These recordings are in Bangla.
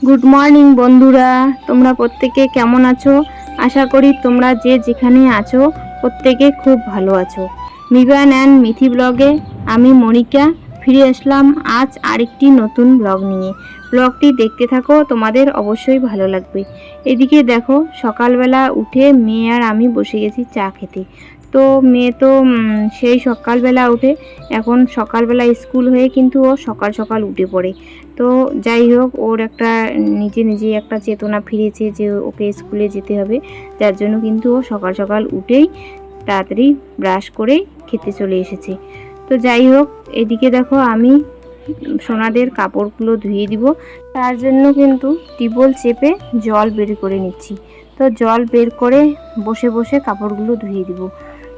গুড মর্নিং বন্ধুরা, তোমরা প্রত্যেকে কেমন আছো? আশা করি তোমরা যে যেখানে আছো প্রত্যেকে খুব ভালো আছো। মিবান অ্যান্ড মিথি ব্লগে আমি মনিকা ফিরে আসলাম আজ আরেকটি নতুন ব্লগ নিয়ে। ব্লগটি দেখতে থাকো, তোমাদের অবশ্যই ভালো লাগবে। এদিকে দেখো, সকালবেলা উঠে মেয়ে আর আমি বসে গেছি চা খেতে। তো মেয়ে তো সেই সকালবেলা উঠে, এখন সকালবেলা স্কুল হয়ে কিন্তু ও সকাল সকাল উঠে পড়ে। তো যাই হোক, ওর একটা নিজে একটা চেতনা ফিরেছে যে ওকে স্কুলে যেতে হবে, যার জন্য কিন্তু ও সকাল সকাল উঠেই তাড়াতাড়ি ব্রাশ করে খেতে চলে এসেছে। তো যাই হোক, এদিকে দেখো আমি সোনাদের কাপড়গুলো ধুয়ে দিব, তার জন্য কিন্তু টিউবওয়েল চেপে জল বের করে নিচ্ছি। তো জল বের করে বসে বসে কাপড়গুলো ধুয়ে দিব।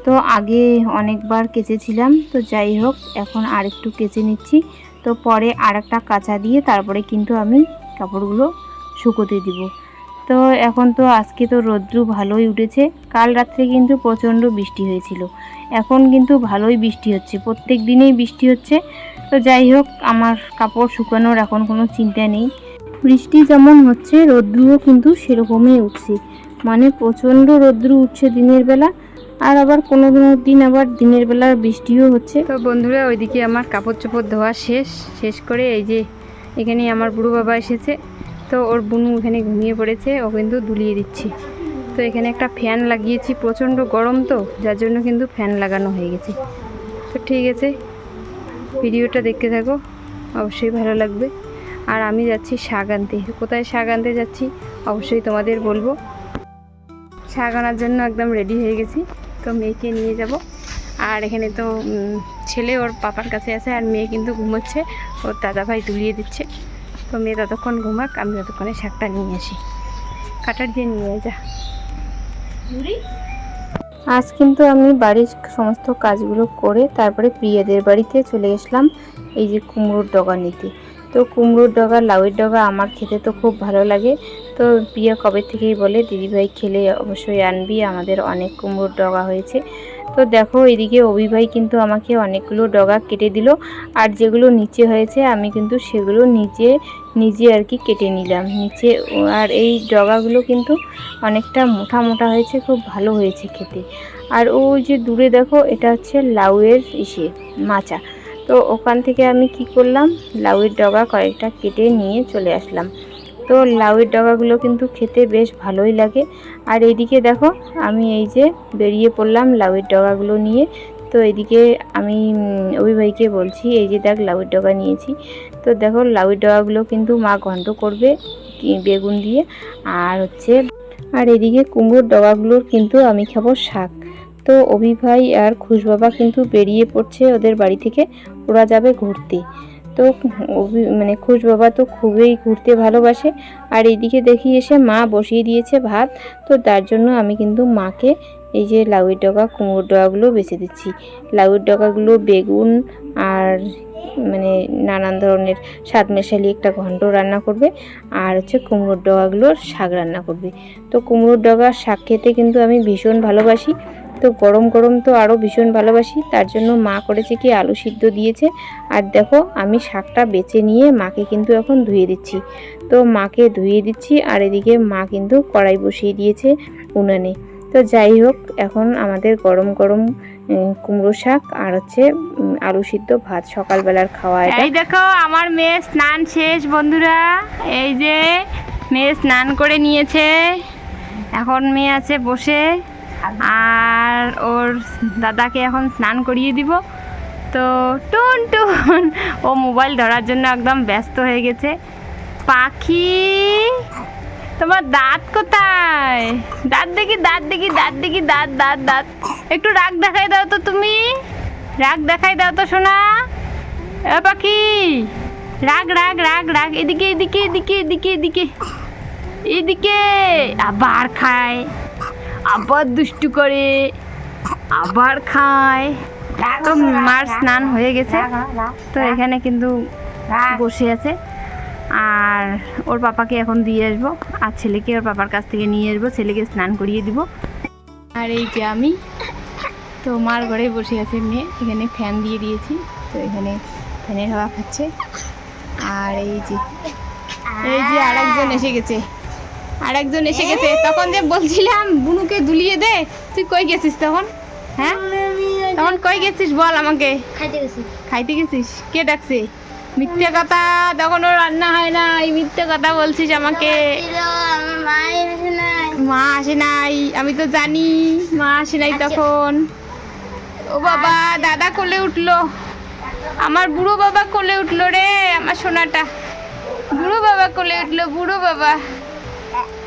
তো আগে অনেকবার কেচেছিলাম, তো যাই হোক এখন আরেকটু কেচে নিচ্ছি। তো পরে আর একটা কাঁচা দিয়ে তারপরে কিন্তু আমি কাপড়গুলো শুকোতে দিব। তো এখন তো আজকে তো রৌদ্র ভালোই উঠেছে, কাল রাত্রে কিন্তু প্রচণ্ড বৃষ্টি হয়েছিল, এখন কিন্তু ভালোই বৃষ্টি হচ্ছে, প্রত্যেক দিনেই বৃষ্টি হচ্ছে। তো যাই হোক, আমার কাপড় শুকানোর এখন কোনো চিন্তা নেই। বৃষ্টি যেমন হচ্ছে রৌদ্রও কিন্তু সেরকমই উঠছে, মানে প্রচণ্ড রৌদ্র উঠছে দিনের বেলা, আর আবার কোনো কোনো দিন আবার দিনের বেলা বৃষ্টিও হচ্ছে। তো বন্ধুরা, ওইদিকে আমার কাপড় চোপড় ধোয়া শেষ করে এই যে এখানে আমার বুড়ো বাবা এসেছে। তো ওর বুনু এখানে ঘুমিয়ে পড়েছে, ও কিন্তু দুলিয়ে দিচ্ছে। তো এখানে একটা ফ্যান লাগিয়েছি, প্রচণ্ড গরম তো যার জন্য কিন্তু ফ্যান লাগানো হয়ে গেছে। তো ঠিক আছে, ভিডিওটা দেখতে থাকো, অবশ্যই ভালো লাগবে। আর আমি যাচ্ছি শাক আনতে। কোথায় শাক আনতে যাচ্ছি অবশ্যই তোমাদের বলবো। শাক আনার জন্য একদম রেডি হয়ে গেছি। তো মেয়েকে নিয়ে যাব। আর এখানে তো ছেলে ওর পাপার কাছে আছে, আর মেয়ে কিন্তু ঘুমোচ্ছে, ওর দাদা ভাই তুলিয়ে দিচ্ছে। তো মেয়ে ততক্ষণ ঘুমাক, আমি ততক্ষণে শাকটা নিয়ে আসি। কাটার দিয়ে নিয়ে যা। আজ কিন্তু আমি বাড়ির সমস্ত কাজগুলো করে তারপরে প্রিয়াদের বাড়িতে চলে গেছিলাম এই যে কুমড়োর ডগা নিতে। তো কুমড়োর ডগা, লাউয়ের ডগা আমার খেতে তো খুব ভালো লাগে। তো প্রিয়া কবে থেকেই বলে দিদিভাই খেলে অবশ্যই আনবি, আমাদের অনেক কুমড়োর ডগা হয়েছে। তো দেখো, এদিকে অভি ভাই কিন্তু আমাকে অনেকগুলো ডগা কেটে দিল, আর যেগুলো নিচে হয়েছে আমি কিন্তু সেগুলো নিজে আর কি কেটে নিলাম নিচে। আর এই ডগাগুলো কিন্তু অনেকটা মোটা মোটা হয়েছে, খুব ভালো হয়েছে খেতে। আর ওই যে দূরে দেখো, এটা হচ্ছে লাউয়ের মাচা। তো ওখান থেকে আমি কি করলাম, লাউয়ের ডগা কয়েকটা কেটে নিয়ে চলে আসলাম। তো লাউয়ের ডগাগুলো কিন্তু খেতে বেশ ভালোই লাগে। আর এইদিকে দেখো, আমি এই যে বেরিয়ে পড়লাম লাউয়ের ডগাগুলো নিয়ে। তো এদিকে আমি অভিভাইকে বলছি, এই যে দেখ লাউয়ের ডগা নিয়েছি। তো দেখো, লাউয়ের ডগাগুলো কিন্তু মা ঘন্ট করবে বেগুন দিয়ে, আর এদিকে কুমড়োর ডগাগুলোর কিন্তু আমি খাবো শাক। তো অভিভাই আর খুশবাবা কিন্তু বেরিয়ে পড়ছে ওদের বাড়ি থেকে, ওরা যাবে ঘুরতে। তো খুশবাবা তো খুবই ঘুরতে ভালোবাসে। আর এইদিকে দেখি এসে মা বসিয়ে দিয়েছে ভাত। তো তার জন্য আমি কিন্তু মাকে এই যে লাউয়ের ডগা, কুমড়োর ডগাগুলো বেছে দিচ্ছি। লাউয়ের ডগাগুলো বেগুন আর নানান ধরনের স্বাদ মেশালি একটা ঘন্ট রান্না করবে, আর হচ্ছে কুমড়োর ডগাগুলোর শাক রান্না করবে। তো কুমড়োর ডগার শাক খেতে কিন্তু আমি ভীষণ ভালোবাসি, তো গরম গরম তো আরও ভীষণ ভালোবাসি। তার জন্য মা করেছে কি, আলু সিদ্ধ দিয়েছে। আর দেখো, আমি শাকটা বেছে নিয়ে মাকে কিন্তু এখন ধুয়ে দিচ্ছি। তো মাকে ধুয়ে দিচ্ছি, আর এদিকে মা কিন্তু কড়াই বসিয়ে দিয়েছে উনানে। তো যাই হোক, এখন আমাদের গরম গরম কুমড়ো শাক আর হচ্ছে আলু সিদ্ধ ভাত, সকালবেলার খাওয়া। এই দেখো, আমার মেয়ে স্নান শেষ বন্ধুরা। এই যে মেয়ে স্নান করে নিয়েছে, এখন মেয়ে আছে বসে, আর ওর দাদাকে এখন স্নান করিয়ে দিব। তো টুন টুন ও মোবাইল ধরার জন্য একদম ব্যস্ত হয়ে গেছে। পাখি, তোমার দাঁত কোথায়? দাঁত দেখি, দাঁত দেখি, দাঁত দেখি, দাঁত দাঁত দাঁত। একটু রাগ দেখাই দাও তো, তুমি রাগ দেখাই দাও তো সোনা। এ পাখি, রাগ রাগ রাগ রাগ, এদিকে এদিকে এদিকে এদিকে এদিকে এদিকে। আবার খায়, আবার দুষ্টু করে, আবার খায়। তো মার স্নান হয়ে গেছে, তো এখানে কিন্তু বসে আছে। আর ওর পাপাকে এখন দিয়ে আসবো, আর ছেলেকে ওর পাপার কাছ থেকে নিয়ে আসবো, ছেলেকে স্নান করিয়ে দিব। আর এই যে আমি তো মার ঘরে বসে আছে মেয়ে, এখানে ফ্যান দিয়ে দিয়েছি, তো এখানে ফ্যানের হাওয়া খাচ্ছে। আর এই যে এই যে আরেকজন এসে গেছে, তখন যে বলছিলাম বুনুকে দুলিয়ে দে, তুই কই গেছিস তখন? হ্যাঁ তখন কই গেছিস বল আমাকে? খাইতে গেছিস। কে ডাকছে? মিথ্যে কথা, তখন ওর রান্না হয় না, এই মিথ্যে কথা বলছিস আমাকে। মা আসে নাই, আমি তো জানি মা আসে নাই তখন। ও বাবা, দাদা কোলে উঠলো, আমার বুড়ো বাবা কোলে উঠলো রে, আমার সোনাটা বুড়ো বাবা কোলে উঠলো, বুড়ো বাবা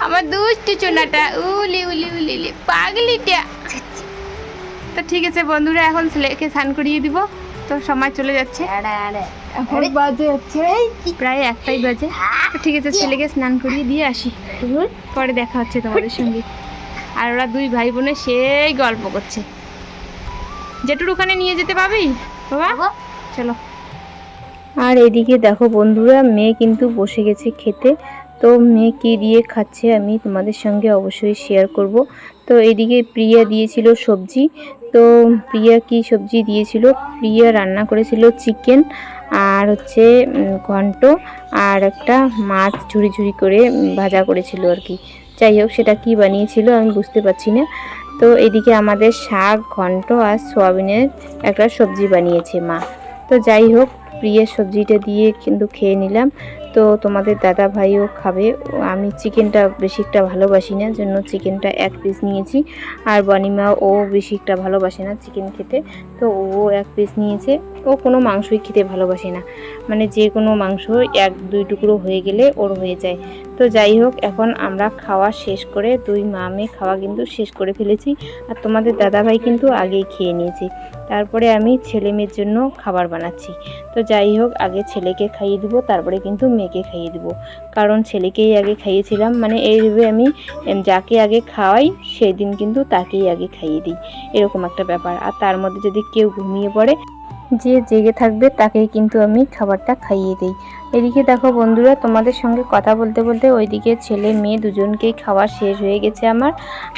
আমার দুষ্টু সোনাটা, উলি উলি উলি উলি পাগলিটা। তো ঠিক আছে বন্ধুরা, এখন ছেলেকে স্নান করিয়ে দিব, তো সময় চলে যাচ্ছে, এখন বাজে হচ্ছে প্রায় 1টাই বাজে। তো ঠিক আছে, ছেলেকে স্নান করিয়ে দিয়ে আসি, পরে দেখা হচ্ছে তোমাদের সঙ্গে। আর ওরা দুই ভাই বোনে সেই গল্প করছে। জেঠুর ওখানে নিয়ে যেতে পাবি বাবা, চলো। আর এদিকে দেখো বন্ধুরা, মেয়ে কিন্তু বসে গেছে খেতে। তো মেয়ে কী দিয়ে খাচ্ছে আমি তোমাদের সঙ্গে অবশ্যই শেয়ার করব। তো এদিকে প্রিয়া দিয়েছিল সবজি। তো প্রিয়া কি সবজি দিয়েছিল? প্রিয়া রান্না করেছিল চিকেন, আর হচ্ছে ঘন্ট, আর একটা মাছ ঝুরি ঝুরি করে ভাজা করেছিল আর কি। যাই হোক, সেটা কি বানিয়েছিল আমি বুঝতে পারছি না। তো এদিকে আমাদের শাক, ঘন্ট আর সোয়াবিনের একটা সবজি বানিয়েছে মা। তো যাই হোক, প্রিয়ের সবজিটা দিয়ে কিন্তু খেয়ে নিলাম। তো তোমাদের দাদা ভাইও খাবে। আমি চিকেনটা বেশি একটা ভালোবাসি না, জন্য চিকেনটা 1 পিস নিয়েছি। আর বনিমা ও বেশি একটা ভালোবাসে না চিকেন খেতে, তো ও 1 পিস নিয়েছে। ও কোনো মাংসই খেতে ভালোবাসে না, মানে যে কোনো মাংস 1-2 টুকরো হয়ে গেলে ওর হয়ে যায়। তো যাই হোক, এখন আমরা খাওয়া শেষ করে, 2 মা মেয়ে খাওয়া কিন্তু শেষ করে ফেলেছি। আর তোমাদের দাদাভাই কিন্তু আগেই খেয়ে নিয়েছে। তারপরে আমি ছেলে মেয়ের জন্য খাবার বানাচ্ছি। তো যাই হোক, আগে ছেলেকে খাইয়ে দিব, তারপরে কিন্তু মেয়েকে খাইয়ে দিব। কারণ ছেলেকেই আগে খাইয়েছিলাম, মানে এইভাবে আমি যাকে আগে খাওয়াই সেই দিন কিন্তু তাকেই আগে খাইয়ে দিই, এরকম একটা ব্যাপার। আর তার মধ্যে যদি কেউ ঘুমিয়ে পড়ে, যে জেগে থাকবে তাকেই কিন্তু আমি খাবারটা খাইয়ে দিই। এদিকে দেখো বন্ধুরা, তোমাদের সঙ্গে কথা বলতে বলতে ওইদিকে ছেলে মেয়ে দুজনকেই খাওয়া শেষ হয়ে গেছে আমার।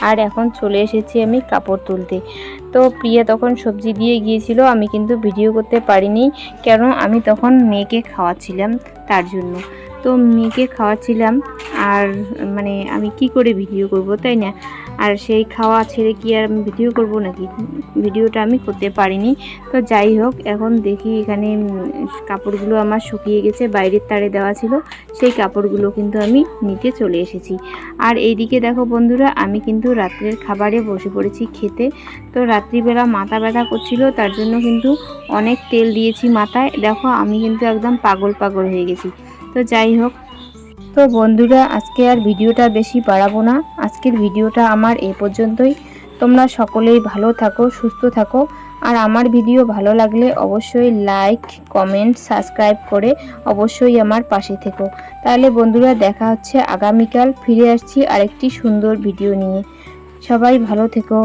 আর এখন চলে এসেছি আমি কাপড় তুলতে। তো প্রিয়া তখন সবজি দিয়ে গিয়েছিল, আমি কিন্তু ভিডিও করতে পারিনি, কারণ আমি তখন মেয়েকে খাওয়াচ্ছিলাম তার জন্য। তো মেয়েকে খাওয়াচ্ছিলাম, আর মানে আমি কি করে ভিডিও করব, তাই না? আর সেই খাওয়া ছেড়ে কি আর আমি ভিডিও করব নাকি? ভিডিওটা আমি করতে পারিনি। তো যাই হোক, এখন দেখি এখানে কাপড়গুলো আমার শুকিয়ে গেছে, বাইরের তারে দেওয়া ছিল, সেই কাপড়গুলো কিন্তু আমি নিতে চলে এসেছি। আর এইদিকে দেখো বন্ধুরা, আমি কিন্তু রাত্রের খাবারে বসে পড়েছি খেতে। তো রাত্রিবেলা মাথা ব্যথা করছিল, তার জন্য কিন্তু অনেক তেল দিয়েছি মাথায়। দেখো আমি কিন্তু একদম পাগল পাগল হয়ে গেছি। তো যাই হোক, তো বন্ধুরা, আজকে আর ভিডিওটা বেশি বাড়াবো না, আজকের ভিডিওটা আমার এই পর্যন্তই। তোমরা সকলেই ভালো থাকো, সুস্থ থাকো। আর আমার ভিডিও ভালো লাগলে অবশ্যই লাইক, কমেন্ট, সাবস্ক্রাইব করে অবশ্যই আমার পাশে থেকো। তাহলে বন্ধুরা, দেখা হচ্ছে আগামীকাল, ফিরে আসছি আরেকটি সুন্দর ভিডিও নিয়ে। সবাই ভালো থেকো।